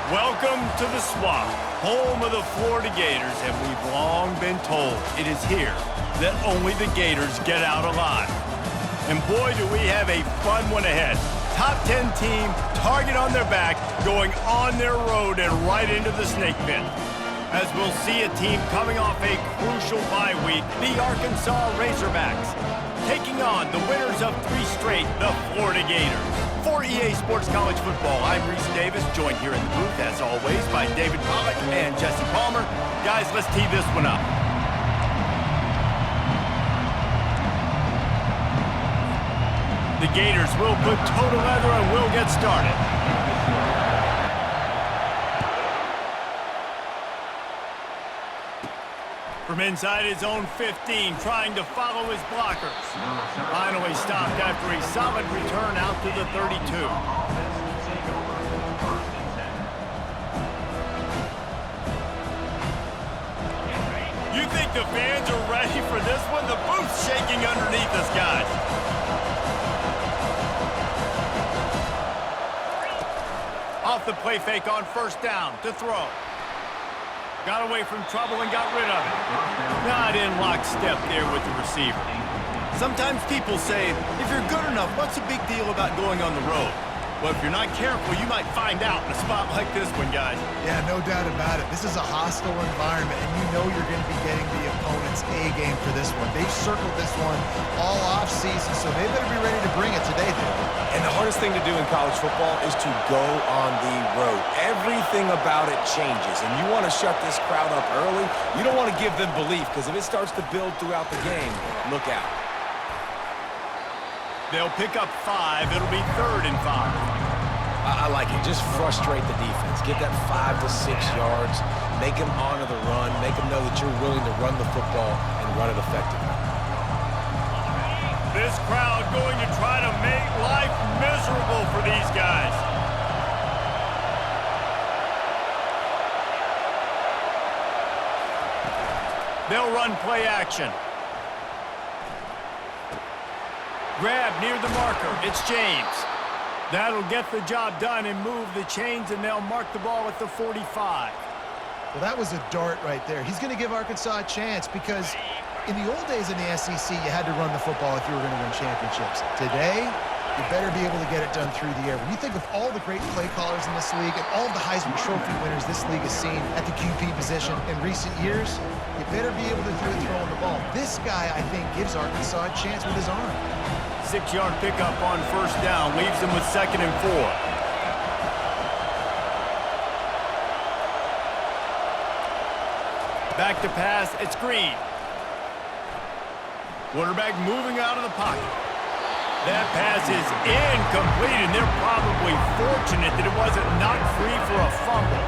Welcome to the Swamp, home of the Florida Gators, and we've long been told it is here that only the Gators get out alive. And boy, do we have a fun one ahead. Top 10 team, target on their back, going on their road and right into the snake pit. As we'll see a team coming off a crucial bye week, the Arkansas Razorbacks, taking on the winners of 3 straight, the Florida Gators. For EA Sports College Football, I'm Reese Davis, joined here in the booth, as always, by David Pollack and Jesse Palmer. Guys, let's tee this one up. The Gators will put toe to leather and we'll get started. From inside his own 15, trying to follow his blockers. Finally stopped after a solid return out to the 32. You think the fans are ready for this one? The booth's shaking underneath us, guys. Off the play fake on first down to throw. Got away from trouble and got rid of it. Not in lockstep there with the receiver. Sometimes people say, if you're good enough, what's the big deal about going on the road? Well, if you're not careful, you might find out in a spot like this one, guys. Yeah, no doubt about it. This is a hostile environment, and you know you're going to be getting the opponent's A game for this one. They've circled this one all off-season, so they better be ready to bring it today, David. And the hardest thing to do in college football is to go on the road. Everything about it changes, and you want to shut this crowd up early. You don't want to give them belief, because if it starts to build throughout the game, look out. They'll pick up 5. It'll be 3rd and 5. I like it. Just frustrate the defense. Get that 5 to 6 yards. Make them honor the run. Make them know that you're willing to run the football and run it effectively. This crowd going to try to make life miserable for these guys. They'll run play action. Grab near the marker. It's James. That'll get the job done and move the chains, and they'll mark the ball at the 45. Well, that was a dart right there. He's going to give Arkansas a chance because in the old days in the SEC, you had to run the football if you were going to win championships. Today, you better be able to get it done through the air. When you think of all the great play callers in this league and all of the Heisman Trophy winners this league has seen at the QB position in recent years, you better be able to do it throwing the ball. This guy, I think, gives Arkansas a chance with his arm. 6-yard pickup on first down, leaves them with 2nd and 4. Back to pass, it's Green. Quarterback moving out of the pocket. That pass is incomplete, and they're probably fortunate that it wasn't knocked free for a fumble.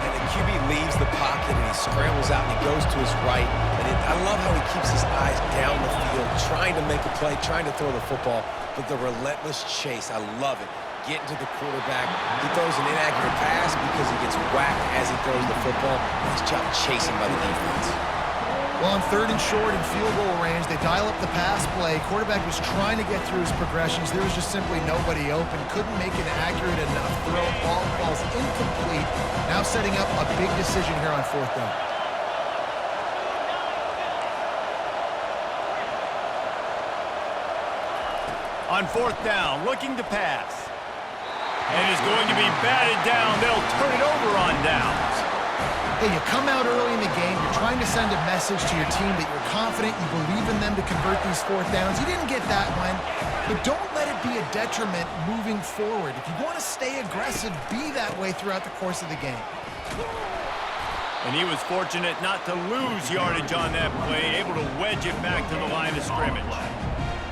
And the QB leaves the pocket, and he scrambles out, and he goes to his right. And I love how he keeps his eyes down the field, trying to make a play, trying to throw the football, but the relentless chase, I love it. Getting to the quarterback. He throws an inaccurate pass because he gets whacked as he throws the football. Nice job chasing by the defense. Well, on 3rd and short in field goal range, they dial up the pass play. Quarterback was trying to get through his progressions. There was just simply nobody open. Couldn't make an accurate enough throw. Ball falls incomplete. Now setting up a big decision here on 4th down. On 4th down, looking to pass. And is going to be batted down. They'll turn it over on downs. Hey, you come out early in the game, you're trying to send a message to your team that you're confident, you believe in them to convert these 4th downs. You didn't get that one, but don't let it be a detriment moving forward. If you want to stay aggressive, be that way throughout the course of the game. And he was fortunate not to lose yardage on that play, able to wedge it back to the line of scrimmage.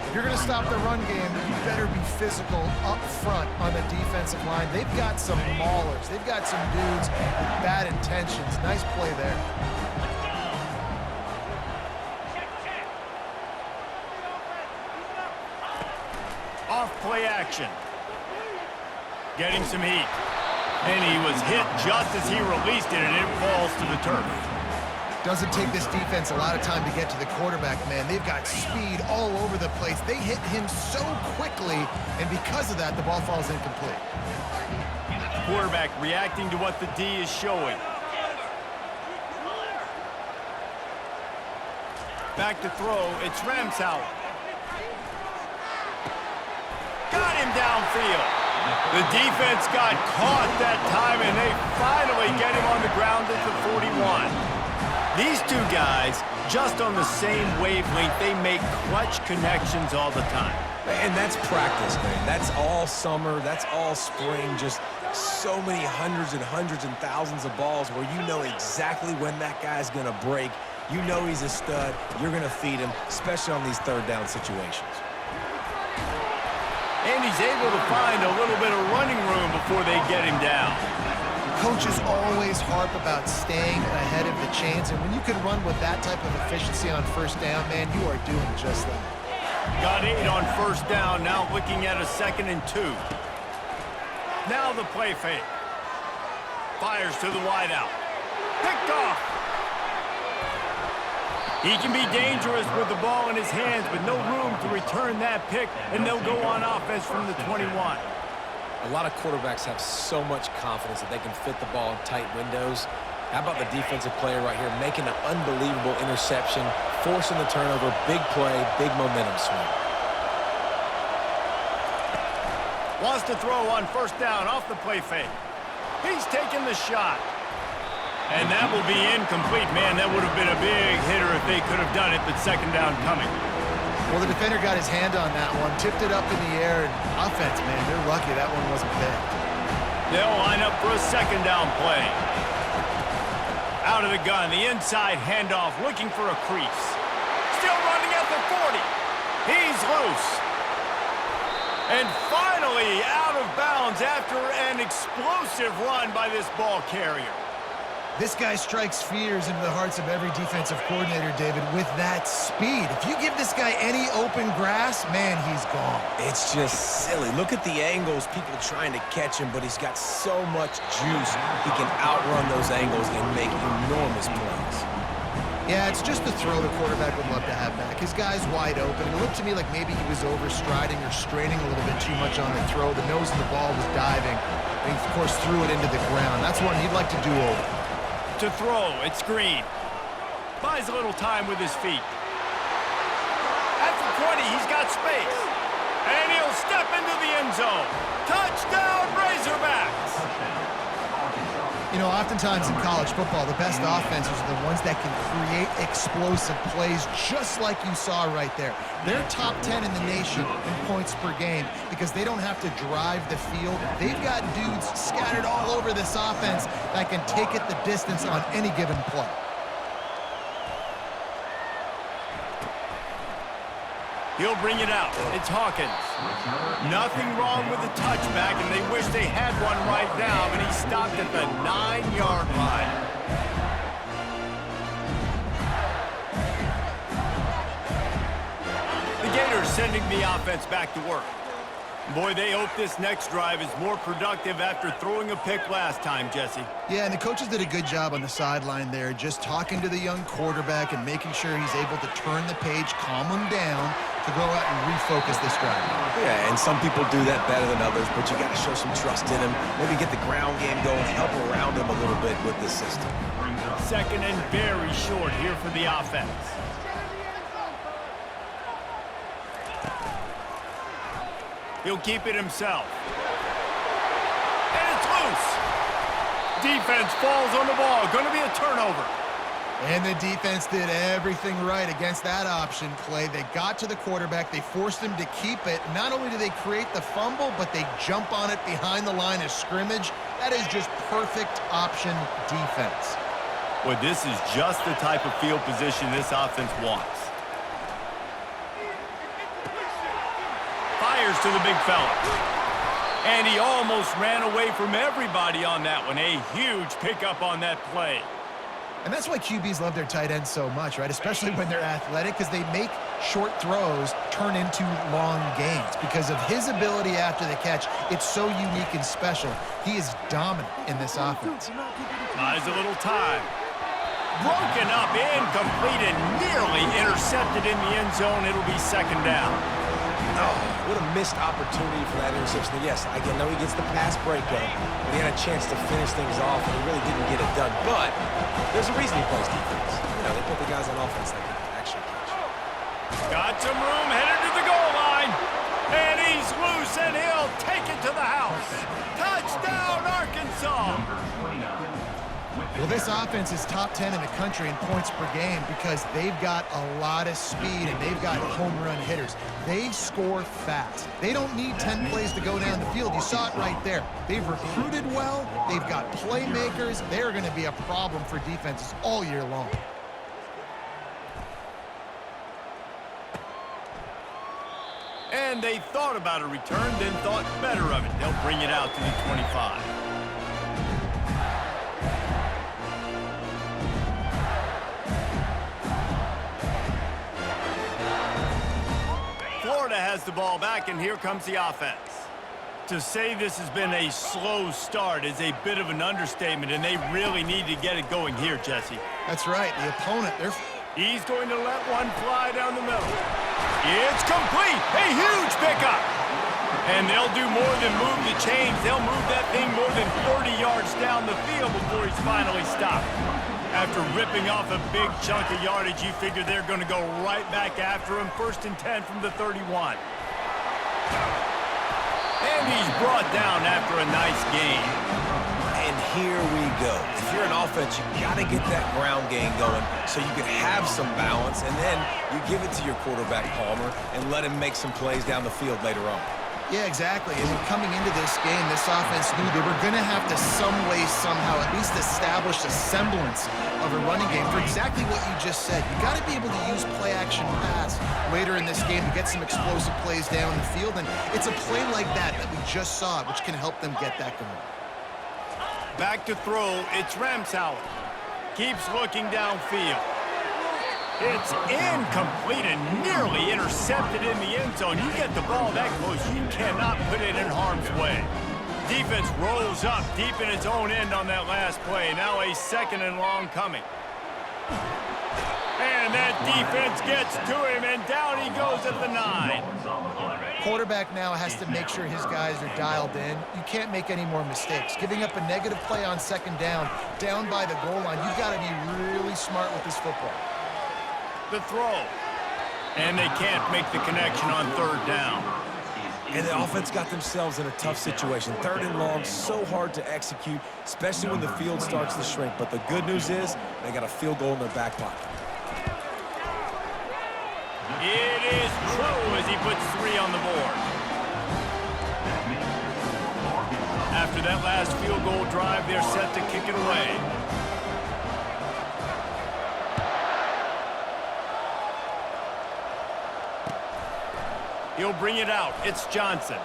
If you're going to stop the run game, you better be physical up front on the defensive line. They've got some maulers. They've got some dudes with bad intentions. Nice play there. Off play action. Getting some heat. And he was hit just as he released it, and it falls to the turf. Doesn't take this defense a lot of time to get to the quarterback, man. They've got speed all over the place. They hit him so quickly, and because of that, the ball falls incomplete. quarterback reacting to what the D is showing. Back to throw, it's Ramsauer. Got him downfield. The defense got caught that time, and they finally get him on the ground at the 41. These two guys, just on the same wavelength, they make clutch connections all the time. And that's practice, man. That's all summer. That's all spring. Just so many hundreds and thousands of balls where you know exactly when that guy's going to break. You know he's a stud. You're going to feed him, especially on these third down situations. And he's able to find a little bit of running room before they get him down. Coaches always harp about staying ahead of the chains, and when you can run with that type of efficiency on first down, man, you are doing just that. Got 8 on first down, now looking at a 2nd and 2. Now the play fake. Fires to the wideout. Picked off. He can be dangerous with the ball in his hands, but no room to return that pick, and they'll go on offense from the 21. A lot of quarterbacks have so much confidence that they can fit the ball in tight windows. How about the defensive player right here making an unbelievable interception, forcing the turnover, big play, big momentum swing. Wants to throw on first down off the play fake. He's taking the shot. And that will be incomplete. Man, that would have been a big hitter if they could have done it, but 2nd down coming. Well, the defender got his hand on that one, tipped it up in the air, and offense, man, they're lucky that one wasn't picked. They'll line up for a 2nd down play. Out of the gun, the inside handoff, looking for a crease. Still running at the 40. He's loose. And finally out of bounds after an explosive run by this ball carrier. This guy strikes fears into the hearts of every defensive coordinator, David, with that speed. If you give this guy any open grass, man, he's gone. It's just silly. Look at the angles, people trying to catch him, but he's got so much juice. He can outrun those angles and make enormous plays. Yeah, it's just the throw the quarterback would love to have back. His guy's wide open. It looked to me like maybe he was overstriding or straining a little bit too much on the throw. The nose of the ball was diving. And he, of course, threw it into the ground. That's one he'd like to do over. To throw, it's Green. Buys a little time with his feet. At the 20, he's got space. And he'll step into the end zone. Touchdown, Razorbacks! You know, oftentimes in college football, the best offenses are the ones that can create explosive plays just like you saw right there. They're top 10 in the nation in points per game because they don't have to drive the field. They've got dudes scattered all over this offense that can take it the distance on any given play. He'll bring it out. It's Hawkins. Nothing wrong with the touchback, and they wish they had one right now, but he stopped at the 9-yard line. The Gators sending the offense back to work. Boy, they hope this next drive is more productive after throwing a pick last time, Jesse. Yeah, and the coaches did a good job on the sideline there, just talking to the young quarterback and making sure he's able to turn the page, calm him down, to go out and refocus this drive. Yeah, and some people do that better than others, but you got to show some trust in him. Maybe get the ground game going, help around him a little bit with this system. 2nd and very short here for the offense. He'll keep it himself. And it's loose. Defense falls on the ball. Going to be a turnover. And the defense did everything right against that option play. They got to the quarterback. They forced him to keep it. Not only do they create the fumble, but they jump on it behind the line of scrimmage. That is just perfect option defense. Well, this is just the type of field position this offense wants. Fires to the big fella. And he almost ran away from everybody on that one. A huge pickup on that play. And that's why QBs love their tight ends so much, right? Especially when they're athletic, because they make short throws turn into long gains. Because of his ability after the catch, it's so unique and special. He is dominant in this offense. Buys a little time. Broken up, incomplete, and nearly intercepted in the end zone. It'll be 2nd down. Oh, what a missed opportunity for that interception. Yes, I know he gets the pass breakup, but he had a chance to finish things off, and he really didn't get it done. But there's a reason he plays defense. You know, they put the guys on offense that can actually catch. Got some room, headed to the goal line. And he's loose, and he'll take it to the house. Touchdown, Arkansas! Well, this offense is top 10 in the country in points per game because they've got a lot of speed and they've got home run hitters. They score fast. They don't need 10 plays to go down the field. You saw it right there. They've recruited well. They've got playmakers. They're going to be a problem for defenses all year long. And they thought about a return, then thought better of it. They'll bring it out to the 25. Florida has the ball back, and here comes the offense. To say this has been a slow start is a bit of an understatement, and they really need to get it going here, Jesse. That's right. The opponent, He's going to let one fly down the middle. It's complete. A huge pickup. And they'll do more than move the chains. They'll move that thing more than 30 yards down the field before he's finally stopped. After ripping off a big chunk of yardage, you figure they're going to go right back after him. 1st and 10 from the 31. And he's brought down after a nice gain. And here we go. If you're an offense, you got to get that ground game going so you can have some balance, and then you give it to your quarterback, Palmer, and let him make some plays down the field later on. Yeah, exactly. And coming into this game, this offense knew they were going to have to some way, somehow, at least establish a semblance of a running game for exactly what you just said. You got to be able to use play-action pass later in this game to get some explosive plays down the field, and it's a play like that we just saw, which can help them get that going. Back to throw, it's Ramsauer. Keeps looking downfield. It's incomplete and nearly intercepted in the end zone. You get the ball that close, you cannot put it in harm's way. Defense rolls up deep in its own end on that last play. Now a 2nd and long coming. And that defense gets to him, and down he goes at the 9. Quarterback now has to make sure his guys are dialed in. You can't make any more mistakes. Giving up a negative play on 2nd down by the goal line, you've got to be really smart with this football. The throw. And they can't make the connection on 3rd down. And the offense got themselves in a tough situation. 3rd and long, so hard to execute, especially when the field starts to shrink. But the good news is they got a field goal in their back pocket. It is true as he puts 3 on the board. After that last field goal drive, they're set to kick it away. He'll bring it out. It's Johnson.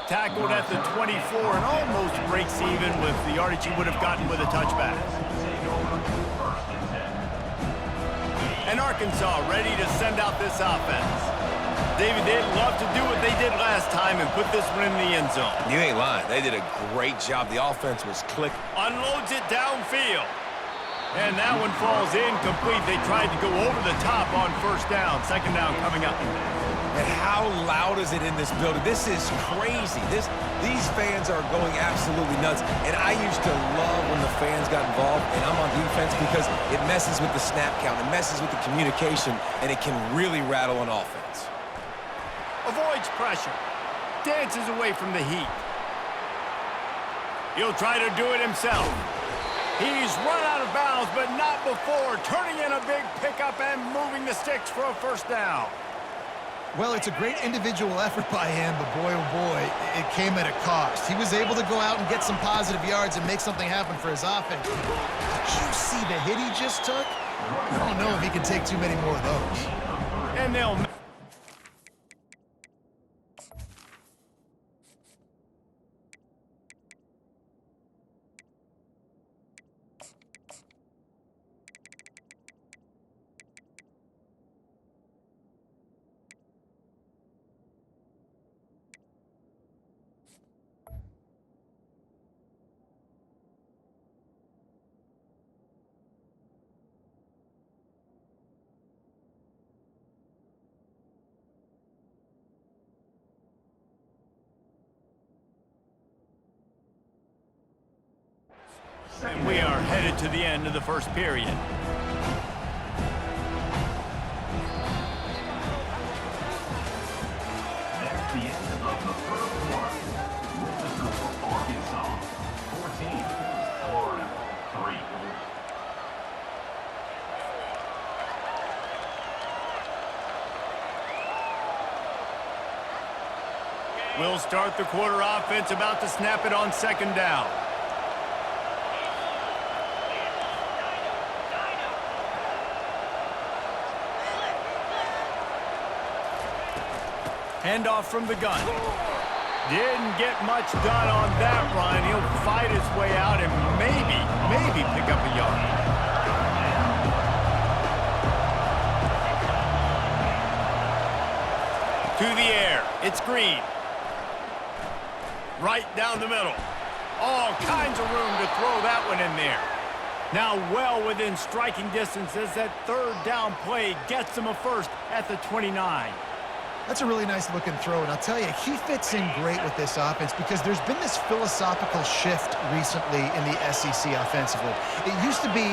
Tackled at the 24 and almost breaks even with the yardage he would have gotten with a touchback. And Arkansas ready to send out this offense. David, they'd love to do what they did last time and put this one in the end zone. You ain't lying. They did a great job. The offense was click. Unloads it downfield. And that one falls incomplete. They tried to go over the top on 1st down. 2nd down coming up. And how loud is it in this building? This is crazy. These fans are going absolutely nuts. And I used to love when the fans got involved, and I'm on defense because it messes with the snap count, it messes with the communication, and it can really rattle an offense. Avoids pressure. Dances away from the heat. He'll try to do it himself. He's run out of bounds, but not before turning in a big pickup and moving the sticks for a 1st down. Well, it's a great individual effort by him, but boy, oh boy, it came at a cost. He was able to go out and get some positive yards and make something happen for his offense. Did you see the hit he just took? I don't know if he can take too many more of those. And they'll... headed to the end of the first period. That's the end of the first quarter. With the score, Arkansas 14, Florida 3. We'll start the quarter offense, about to snap it on second down. Handoff from the gun. Didn't get much done on that run. He'll fight his way out and maybe pick up a yard. To the air. It's Green. Right down the middle. All kinds of room to throw that one in there. Now well within striking distance as that third down play gets him a first at the 29. That's a really nice looking throw, and I'll tell you, he fits in great with this offense because there's been this philosophical shift recently in the SEC offensively. It used to be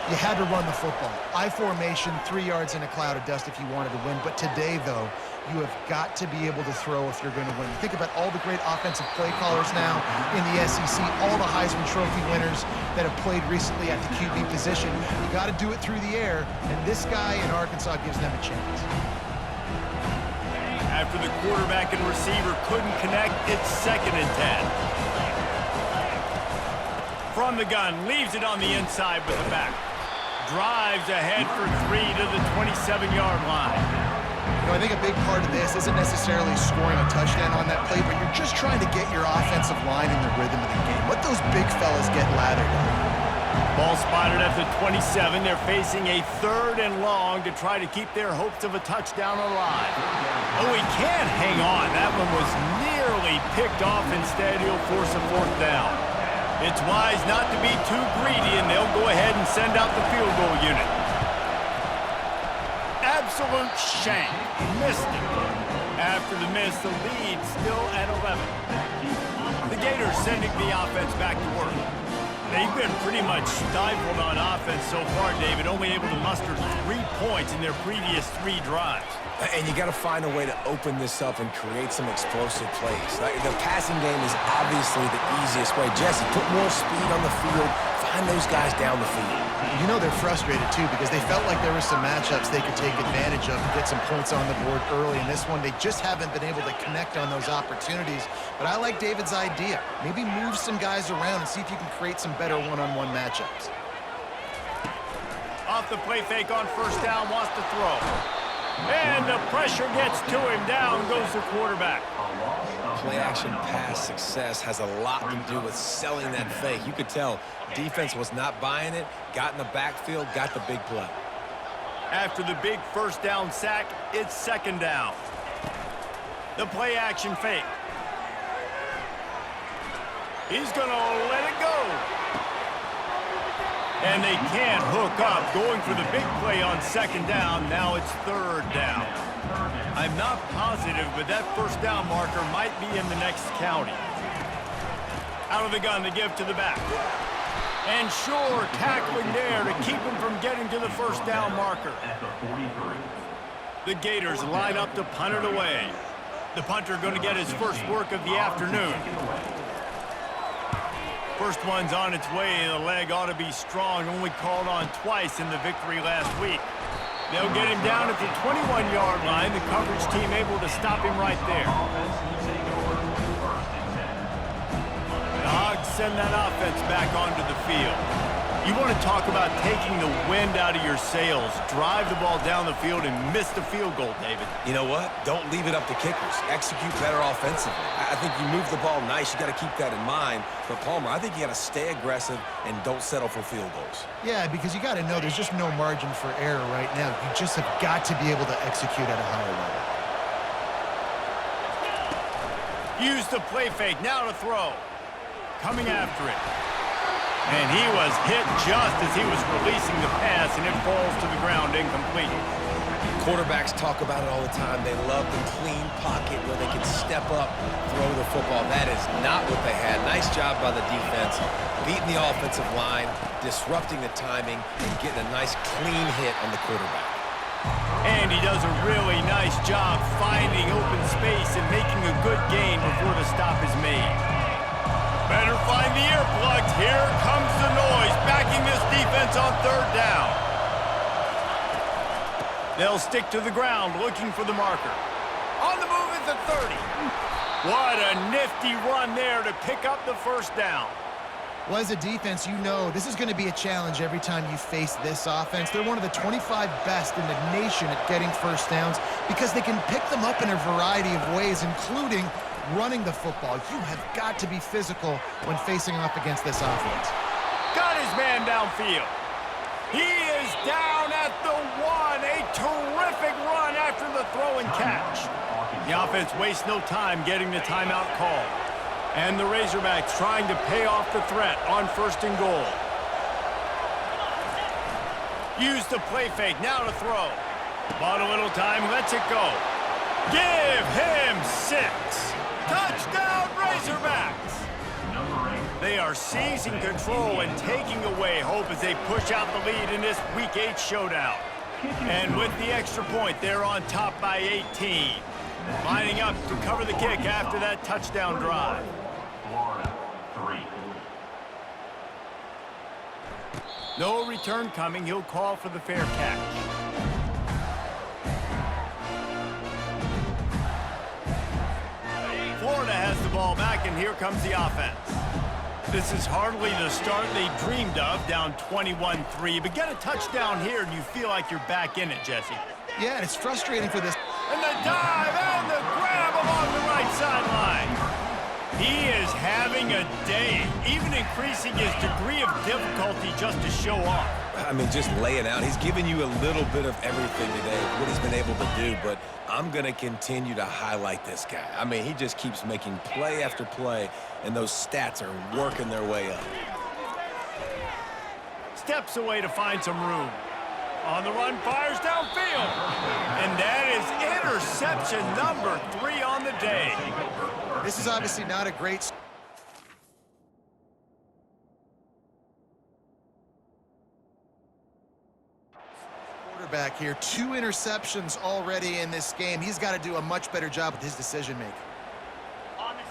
you had to run the football. I formation, 3 yards in a cloud of dust if you wanted to win. But today, though, you have got to be able to throw if you're going to win. You think about all the great offensive play callers now in the SEC, all the Heisman Trophy winners that have played recently at the QB position. You got to do it through the air, and this guy in Arkansas gives them a chance. After the quarterback and receiver couldn't connect, it's 2nd and 10. From the gun, leaves it on the inside with the back. Drives ahead for 3 to the 27-yard line. You know, I think a big part of this isn't necessarily scoring a touchdown on that play, but you're just trying to get your offensive line in the rhythm of the game. Let those big fellas get lathered up. Ball spotted at the 27. They're facing a 3rd and long to try to keep their hopes of a touchdown alive. Oh, he can't hang on. That one was nearly picked off. Instead, he'll force a 4th down. It's wise not to be too greedy, and they'll go ahead and send out the field goal unit. Absolute shank. Missed it. After the miss, the lead still at 11. The Gators sending the offense back to work. They've been pretty much stifled on offense so far, David, only able to muster 3 points in their previous 3 drives. And you got to find a way to open this up and create some explosive plays. The passing game is obviously the easiest way. Jesse, put more speed on the field. Find those guys down the field. You know they're frustrated, too, because they felt like there were some matchups they could take advantage of to get some points on the board early. In this one, they just haven't been able to connect on those opportunities. But I like David's idea. Maybe move some guys around and see if you can create some better one-on-one matchups. Off the play fake on 1st down, wants to throw. And the pressure gets to him. Down goes the quarterback. Play-action pass success has a lot to do with selling that fake. You could tell defense was not buying it, got in the backfield, got the big play. After the big 1st down sack, it's 2nd down. The play-action fake. He's going to let it go. And they can't hook up. Going for the big play on 2nd down. Now it's 3rd down. I'm not positive, but that 1st down marker might be in the next county. Out of the gun, the give to the back. And sure, tackling there to keep him from getting to the 1st down marker. The Gators line up to punt it away. The punter going to get his first work of the afternoon. First one's on its way. The leg ought to be strong. Only called on twice in the victory last week. They'll get him down at the 21-yard line. The coverage team able to stop him right there. The Hogs send that offense back onto the field. You want to talk about taking the wind out of your sails. Drive the ball down the field and miss the field goal, David. You know what? Don't leave it up to kickers. Execute better offensively. I think you move the ball nice. You got to keep that in mind. But, Palmer, I think you got to stay aggressive and don't settle for field goals. Yeah, because you got to know there's just no margin for error right now. You just have got to be able to execute at a higher level. Use the play fake. Now to throw. Coming after it. And he was hit just as he was releasing the pass, and it falls to the ground incomplete. Quarterbacks talk about it all the time. They love the clean pocket where they can step up, throw the football. That is not what they had. Nice job by the defense, beating the offensive line, disrupting the timing, and getting a nice clean hit on the quarterback. And he does a really nice job finding open space and making a good gain before the stop is made. Better find the earplugs. Here comes the noise, backing this defense on third down. They'll stick to the ground, looking for the marker. On the move at the 30. What a nifty run there to pick up the first down. Well, as a defense, you know this is going to be a challenge every time you face this offense. They're one of the 25 best in the nation at getting first downs because they can pick them up in a variety of ways, including running the football. You have got to be physical when facing off against this offense. Got his man downfield. He is down at the 1. A terrific run after the throw and catch. The offense wastes no time getting the timeout call. And the Razorbacks trying to pay off the threat on 1st and goal. Use the play fake, now to throw. Bought a little time, lets it go. Give him 6. Touchdown, Razorbacks! They are seizing control and taking away hope as they push out the lead in this Week 8 showdown. And with the extra point, they're on top by 18. Lining up to cover the kick after that touchdown drive. Florida, 3. No return coming. He'll call for the fair catch. Florida has the ball back, and here comes the offense. This is hardly the start they dreamed of, down 21-3. But get a touchdown here, and you feel like you're back in it, Jesse. Yeah, and it's frustrating for this. And the dive and the grab along the right sideline. He is having a day, even increasing his degree of difficulty just to show off. I mean, just lay it out. He's given you a little bit of everything today, what he's been able to do, but I'm going to continue to highlight this guy. I mean, he just keeps making play after play, and those stats are working their way up. Steps away to find some room. On the run, fires downfield. And that is interception number 3 on the day. This is obviously not a great quarterback here. 2 interceptions already in this game. He's got to do a much better job with his decision-making.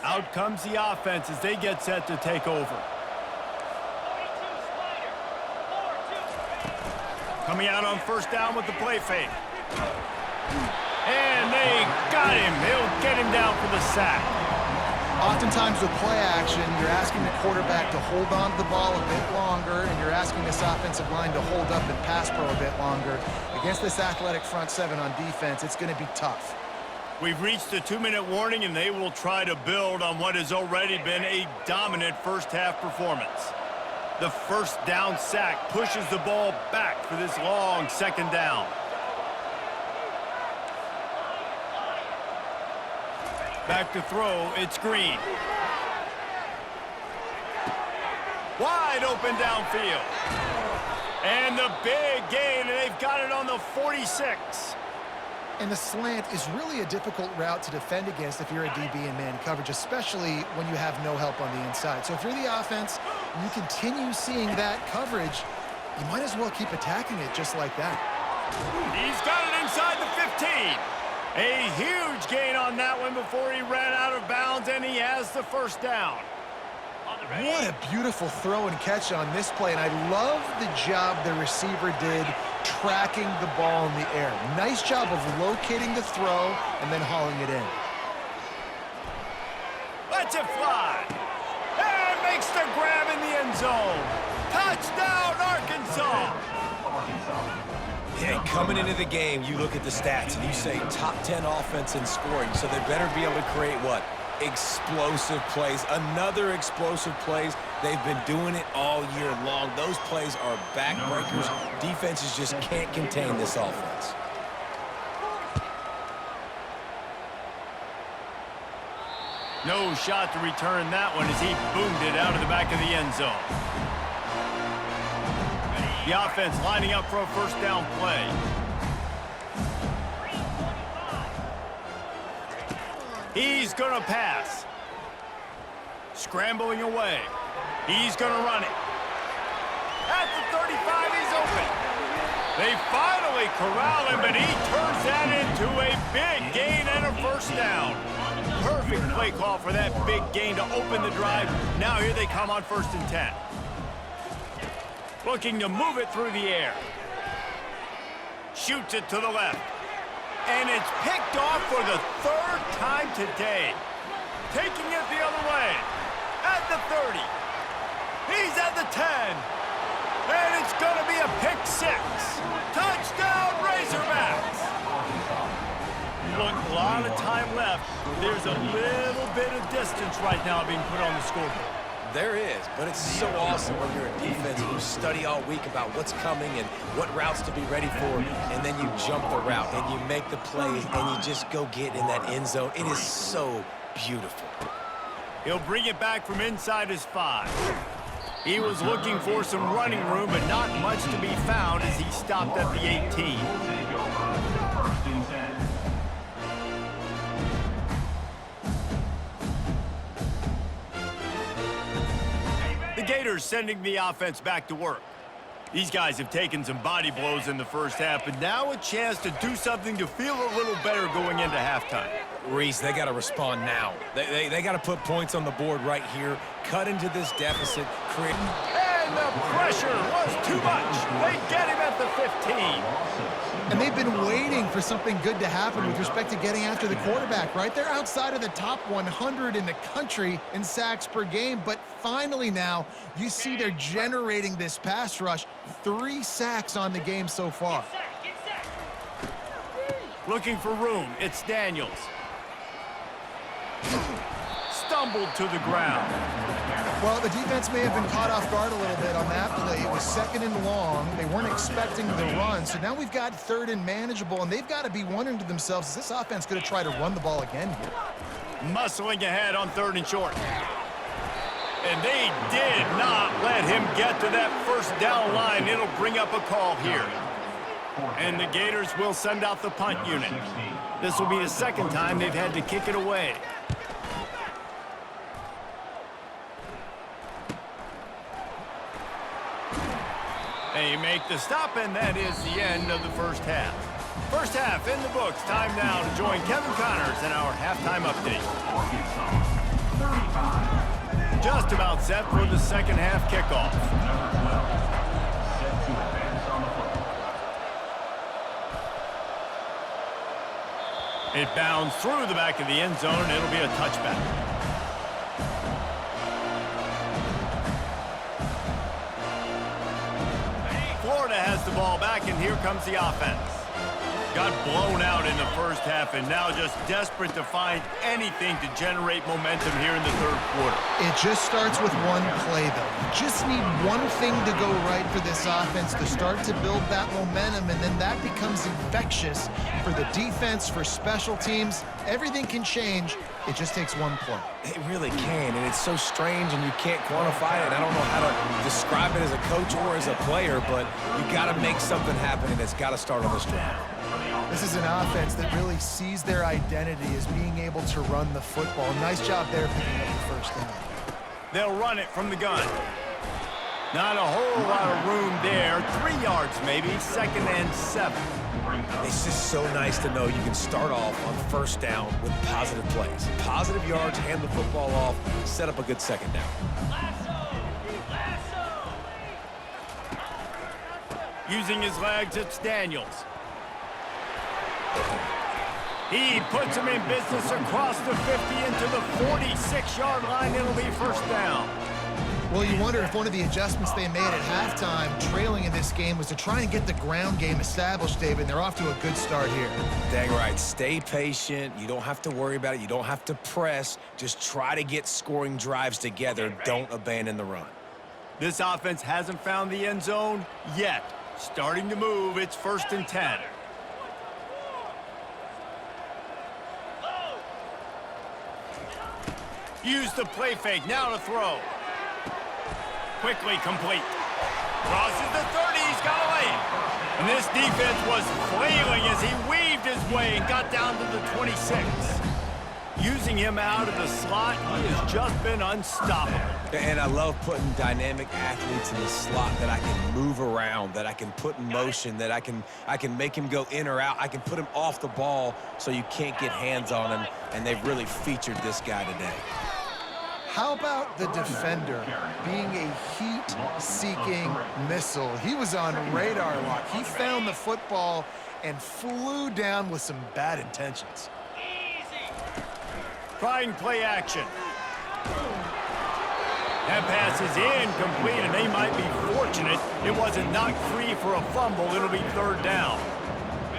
Out comes the offense as they get set to take over. Coming out on 1st down with the play fake. And they got him. He'll get him down for the sack. Oftentimes with play action, you're asking the quarterback to hold on to the ball a bit longer, and you're asking this offensive line to hold up and pass pro a bit longer. Against this athletic front 7 on defense, it's going to be tough. We've reached the 2-minute warning, and they will try to build on what has already been a dominant first-half performance. The 1st down sack pushes the ball back for this long 2nd down. Back to throw, it's Green. Wide open downfield. And the big gain, and they've got it on the 46. And the slant is really a difficult route to defend against if you're a DB in man coverage, especially when you have no help on the inside. So if you're the offense and you continue seeing that coverage, you might as well keep attacking it just like that. He's got it inside the 15. A huge gain on that one before he ran out of bounds, and he has the 1st down. What a beautiful throw and catch on this play, and I love the job the receiver did tracking the ball in the air. Nice job of locating the throw and then hauling it in. Lets it fly. And makes the grab in the end zone. Touchdown, Arkansas. Yeah, coming into the game, you look at the stats and you say top 10 offense in scoring, so they better be able to create what? Explosive plays. Another explosive plays. They've been doing it all year long. Those plays are backbreakers. Defenses just can't contain this offense. No shot to return that one as he boomed it out of the back of the end zone. The offense lining up for a 1st down play. He's going to pass. Scrambling away. He's going to run it. At the 35, he's open. They finally corral him, but he turns that into a big gain and a first down. Perfect play call for that big gain to open the drive. Now here they come on 1st and 10. Looking to move it through the air. Shoots it to the left. And it's picked off for the 3rd time today. Taking it the other way. At the 30. He's at the 10. And it's going to be a pick 6. Touchdown, Razorbacks! Look, a lot of time left. There's a little bit of distance right now being put on the scoreboard. There is, but it's so awesome when you're a defense and you study all week about what's coming and what routes to be ready for, and then you jump the route and you make the plays and you just go get in that end zone. It is so beautiful. He'll bring it back from inside his 5. He was looking for some running room, but not much to be found as he stopped at the 18. 1st and 10. The Gators sending the offense back to work. These guys have taken some body blows in the first half, but now a chance to do something to feel a little better going into halftime. Reese, they got to respond now. They got to put points on the board right here, cut into this deficit, create... And the pressure was too much. They get him at the 15. And they've been waiting for something good to happen with respect to getting after the quarterback, right? They're outside of the top 100 in the country in sacks per game, but finally now you see they're generating this pass rush. 3 sacks on the game so far. Looking for room. It's Daniels. Stumbled to the ground. Well, the defense may have been caught off guard a little bit on that play. It was 2nd and long. They weren't expecting the run. So now we've got 3rd and manageable, and they've got to be wondering to themselves, is this offense going to try to run the ball again here? Muscling ahead on 3rd and short. And they did not let him get to that first down line. It'll bring up a call here. And the Gators will send out the punt unit. This will be the 2nd time they've had to kick it away. They make the stop, and that is the end of the first half. First half in the books. Time now to join Kevin Connors in our halftime update. Just about set for the 2nd half kickoff. It bounds through the back of the end zone, and it'll be a touchback. Florida has the ball back, and here comes the offense. Got blown out in the first half, and now just desperate to find anything to generate momentum here in the 3rd quarter. It just starts with one play, though. You just need one thing to go right for this offense to start to build that momentum, and then that becomes infectious for the defense, for special teams. Everything can change. It just takes one play. It really can, and it's so strange, and you can't quantify it. I don't know how to describe it as a coach or as a player, but you got to make something happen, and it's got to start on this drive. This is an offense that really sees their identity as being able to run the football. Nice job there picking up the first down. They'll run it from the gun. Not a whole lot of room there. 3 yards maybe, 2nd and 7. It's just so nice to know you can start off on 1st down with positive plays. Positive yards, hand the football off, set up a good 2nd down. Using his legs, it's Daniels. He puts him in business across the 50 into the 46-yard line. It'll be 1st down. Well, you wonder if one of the adjustments they made at halftime, trailing in this game, was to try and get the ground game established, David, and they're off to a good start here. Dang right. Stay patient. You don't have to worry about it. You don't have to press. Just try to get scoring drives together. Don't abandon the run. This offense hasn't found the end zone yet. Starting to move. It's 1st and 10. Use the play fake. Now to throw. Quickly complete. Crosses the 30. He's got away. And this defense was flailing as he weaved his way and got down to the 26. Using him out of the slot, he has just been unstoppable. And I love putting dynamic athletes in the slot that I can move around, that I can put in motion, that I can make him go in or out. I can put him off the ball so you can't get hands on him, and they've really featured this guy today. How about the defender being a heat-seeking missile? He was on radar lock. He found the football and flew down with some bad intentions. Trying play action. That pass is incomplete, and they might be fortunate it wasn't knocked free for a fumble. It'll be third down.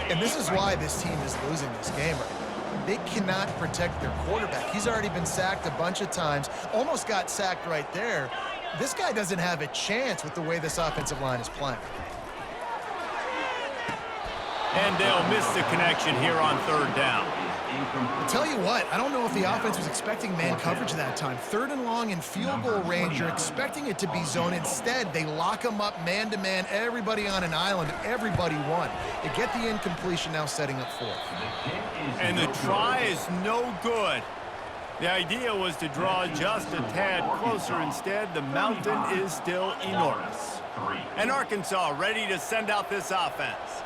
And this is why this team is losing this game right now. They cannot protect their quarterback. He's already been sacked a bunch of times, almost got sacked right there. This guy doesn't have a chance with the way this offensive line is playing. And they'll miss the connection here on third down. I'll tell you what, I don't know if the offense was expecting man coverage that time. Third and long in field goal range, you're expecting it to be zone. Instead, they lock them up man-to-man, everybody on an island, everybody won. They get the incompletion, now setting up fourth. And the try is no good. The idea was to draw just a tad closer. Instead, the mountain is still enormous. And Arkansas ready to send out this offense.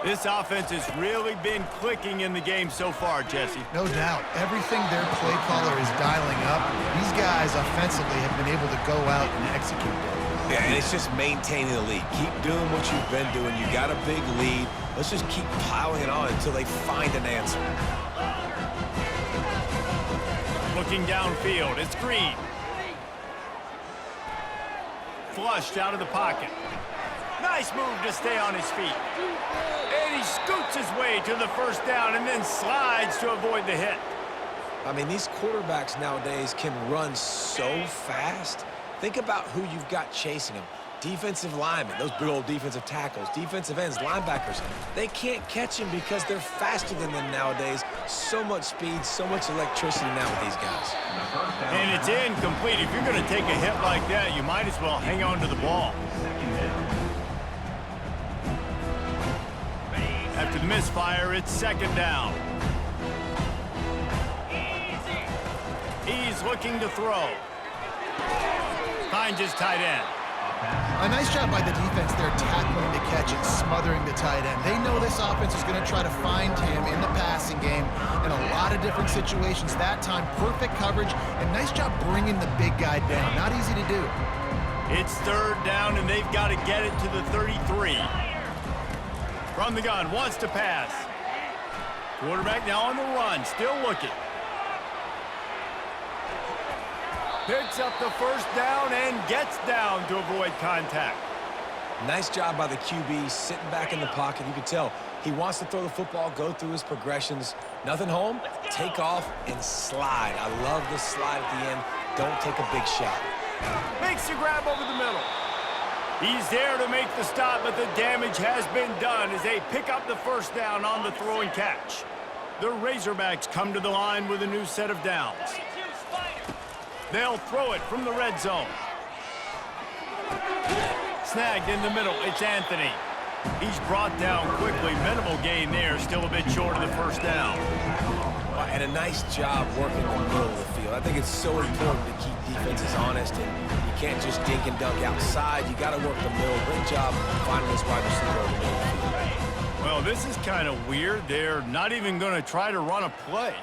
This offense has really been clicking in the game so far, Jesse. No doubt. Everything their play caller is dialing up, these guys offensively have been able to go out and execute it. Yeah, and it's just maintaining the lead. Keep doing what you've been doing. You got a big lead. Let's just keep piling it on until they find an answer. Looking downfield, it's Green. Flushed out of the pocket. Nice move to stay on his feet. And he scoots his way to the first down and then slides to avoid the hit. I mean, these quarterbacks nowadays can run so fast. Think about who you've got chasing them. Defensive linemen, those big old defensive tackles, defensive ends, linebackers. They can't catch him because they're faster than them nowadays. So much speed, so much electricity now with these guys. And it's incomplete. If you're going to take a hit like that, you might as well hang on to the ball. After the misfire, it's second down. He's looking to throw. Finds his tight end. A nice job by the defense there, tackling the catch and smothering the tight end. They know this offense is going to try to find him in the passing game in a lot of different situations. That time, perfect coverage, and nice job bringing the big guy down. Not easy to do. It's third down, and they've got to get it to the 33. From the gun, wants to pass. Quarterback now on the run, still looking. Picks up the first down and gets down to avoid contact. Nice job by the QB, sitting back in the pocket. You can tell he wants to throw the football, go through his progressions. Nothing home, take off and slide. I love the slide at the end. Don't take a big shot. Makes the grab over the middle. He's there to make the stop, but the damage has been done as they pick up the first down on the throw and catch. The Razorbacks come to the line with a new set of downs. They'll throw it from the red zone. Snagged in the middle, it's Anthony. He's brought down quickly. Minimal gain there, still a bit short of the first down. And a nice job working in the middle of the field. I think it's so important to keep defenses honest, and you can't just dink and dunk outside. You got to work the middle. Great job finding this wide receiver over the middle of the field. Well, this is kind of weird. They're not even going to try to run a play.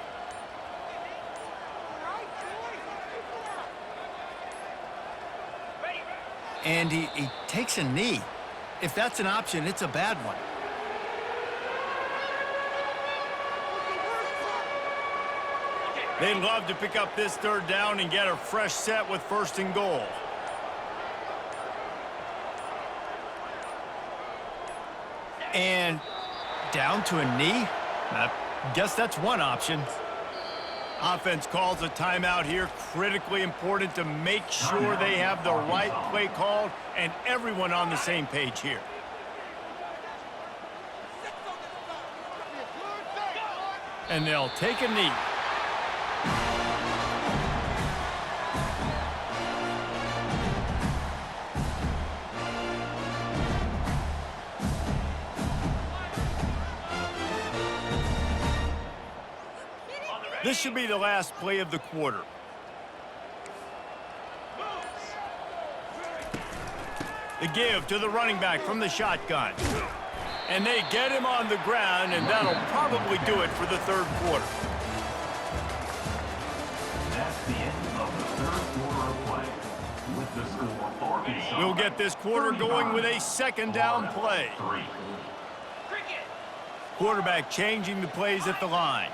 And he takes a knee. If that's an option, it's a bad one. They'd love to pick up this third down and get a fresh set with first and goal. And down to a knee? I guess that's one option. Offense calls a timeout here. Critically important to make sure they have the right play called and everyone on the same page here. And they'll take a knee. This should be the last play of the quarter. The give to the running back from the shotgun. And they get him on the ground, and that'll probably do it for the third quarter. That's the end of the third quarter of play. With the score, Arkansas. We'll get this quarter going with a second down play. 3. Quarterback changing the plays at the line.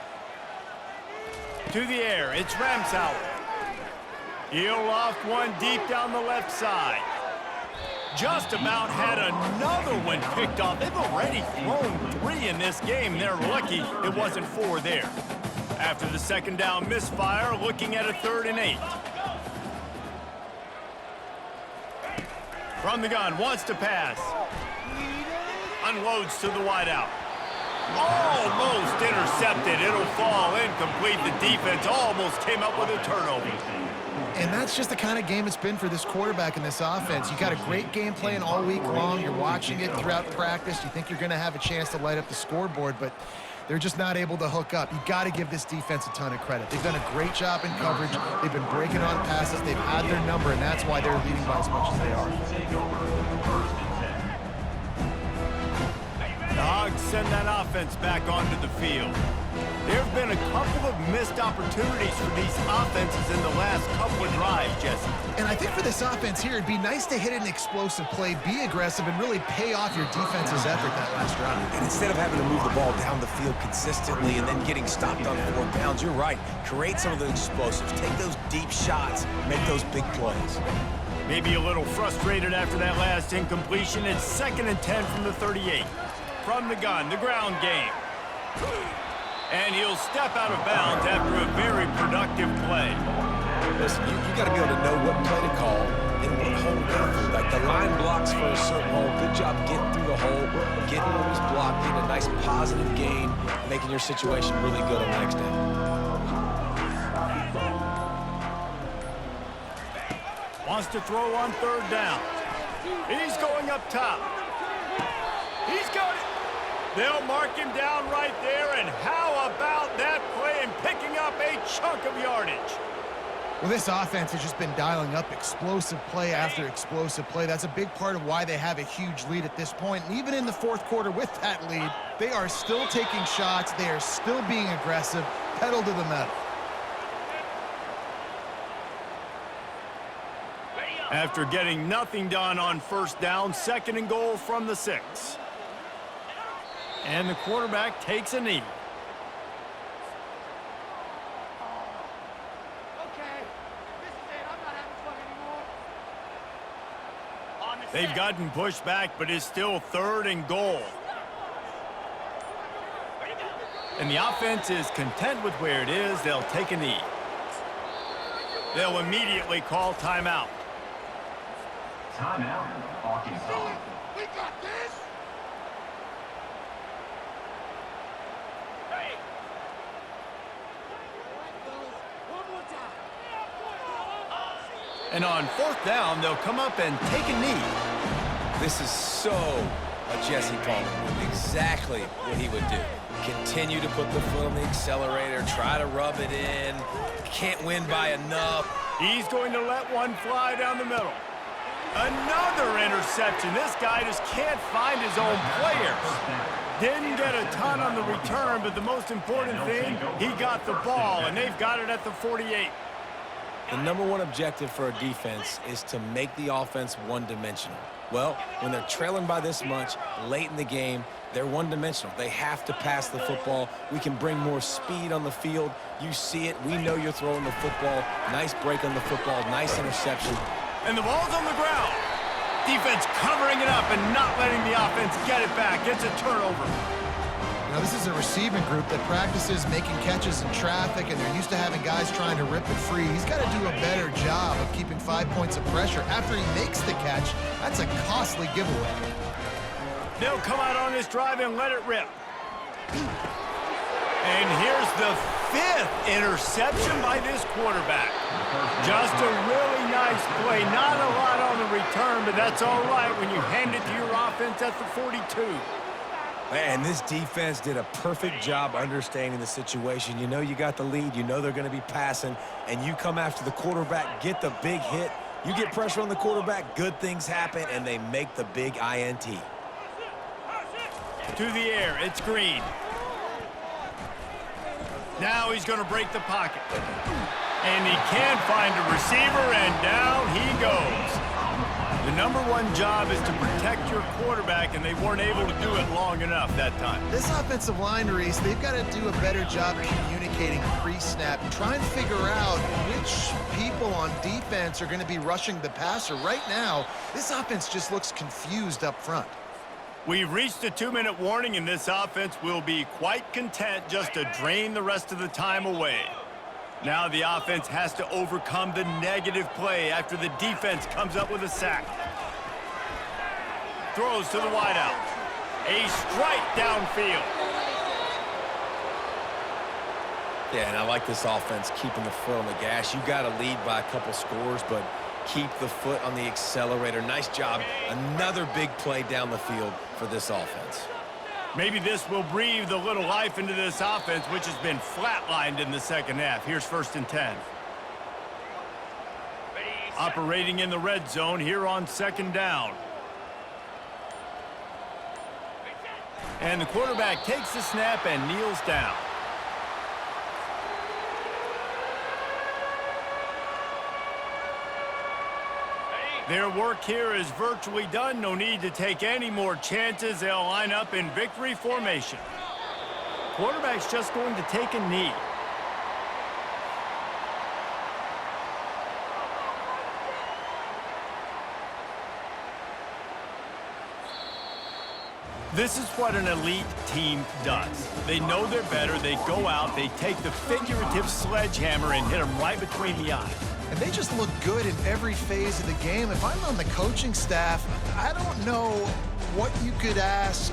To the air, it's Ramsauer. He'll loft one deep down the left side. Just about had another one picked off. They've already thrown 3 in this game. They're lucky it wasn't 4 there. After the second down misfire, looking at a 3rd and 8. From the gun, wants to pass. Unloads to the wideout. Almost intercepted. It'll fall incomplete. The defense almost came up with a turnover. And that's just the kind of game it's been for this quarterback in this offense. You got a great game plan all week long. You're watching it throughout practice. You think you're going to have a chance to light up the scoreboard, but they're just not able to hook up. You got to give this defense a ton of credit. They've done a great job in coverage. They've been breaking on passes. They've had their number, and that's why they're leading by as much as they are. The Hogs send that offense back onto the field. There have been a couple of missed opportunities for these offenses in the last couple of drives, Jesse. And I think for this offense here, it'd be nice to hit an explosive play, be aggressive, and really pay off your defense's effort that last drive. And instead of having to move the ball down the field consistently and then getting stopped on 4 downs, you're right. Create some of the explosives. Take those deep shots. Make those big plays. Maybe a little frustrated after that last incompletion. It's 2nd and 10 from the 38. From the gun, the ground game. And he'll step out of bounds after a very productive play. Listen, you got to be able to know what play to call and what hole to go through. Like the line blocks for a certain hole. Good job getting through the hole, getting what was blocked, getting a nice positive gain, making your situation really good on the next down. Wants to throw on 3rd down. He's going up top. He's got it. They'll mark him down right there, and how about that play and picking up a chunk of yardage? Well, this offense has just been dialing up explosive play after explosive play. That's a big part of why they have a huge lead at this point. And even in the 4th quarter with that lead, they are still taking shots. They are still being aggressive, pedal to the metal. After getting nothing done on 1st down, 2nd and goal from the 6. And the quarterback takes a knee. They've gotten pushed back, but it's still 3rd and goal. And the offense is content with where it is. They'll take a knee. They'll immediately call timeout. Timeout, Arkansas. We got this! And on 4th down, they'll come up and take a knee. This is so a Jesse Palmer move. Exactly what he would do. Continue to put the foot on the accelerator, try to rub it in. Can't win by enough. He's going to let one fly down the middle. Another interception. This guy just can't find his own players. Didn't get a ton on the return, but the most important thing, he got the ball, and they've got it at the 48. The #1 objective for a defense is to make the offense one-dimensional. Well, when they're trailing by this much late in the game, they're one-dimensional. They have to pass the football. We can bring more speed on the field. You see it. We know you're throwing the football. Nice break on the football. Nice interception. And the ball's on the ground. Defense covering it up and not letting the offense get it back. It's a turnover. Now, this is a receiving group that practices making catches in traffic, and they're used to having guys trying to rip it free. He's got to do a better job of keeping 5 points of pressure. After he makes the catch, that's a costly giveaway. They'll come out on this drive and let it rip. And here's the 5th interception by this quarterback. Just a really nice play. Not a lot on the return, but that's all right when you hand it to your offense at the 42. Man, this defense did a perfect job understanding the situation. You know you got the lead. You know they're going to be passing, and you come after the quarterback, get the big hit. You get pressure on the quarterback, good things happen, and they make the big INT. To the air, it's Green. Now he's going to break the pocket. And he can't find a receiver, and down he goes. The number one job is to protect your quarterback, and they weren't able to do it long enough that time. This offensive line, Reese, they've got to do a better job communicating pre-snap, try and figure out which people on defense are going to be rushing the passer. Right now, this offense just looks confused up front. We've reached a 2-minute warning, and this offense will be quite content just to drain the rest of the time away. Now the offense has to overcome the negative play after the defense comes up with a sack. Throws to the wideout. A strike downfield. Yeah, and I like this offense keeping the foot on the gas. You got to lead by a couple scores, but keep the foot on the accelerator. Nice job. Another big play down the field for this offense. Maybe this will breathe a little life into this offense, which has been flatlined in the second half. Here's 1st and 10. Operating in the red zone here on 2nd down. And the quarterback takes the snap and kneels down. Their work here is virtually done. No need to take any more chances. They'll line up in victory formation. Quarterback's just going to take a knee. This is what an elite team does. They know they're better. They go out. They take the figurative sledgehammer and hit them right between the eyes. And they just look good in every phase of the game. If I'm on the coaching staff, I don't know what you could ask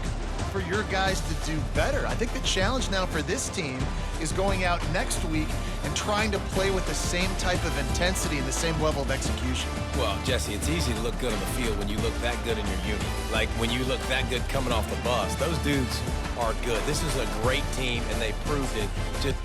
for your guys to do better. I think the challenge now for this team is going out next week and trying to play with the same type of intensity and the same level of execution. Well, Jesse, it's easy to look good on the field when you look that good in your unit. Like when you look that good coming off the bus. Those dudes are good. This is a great team, and they proved it. Just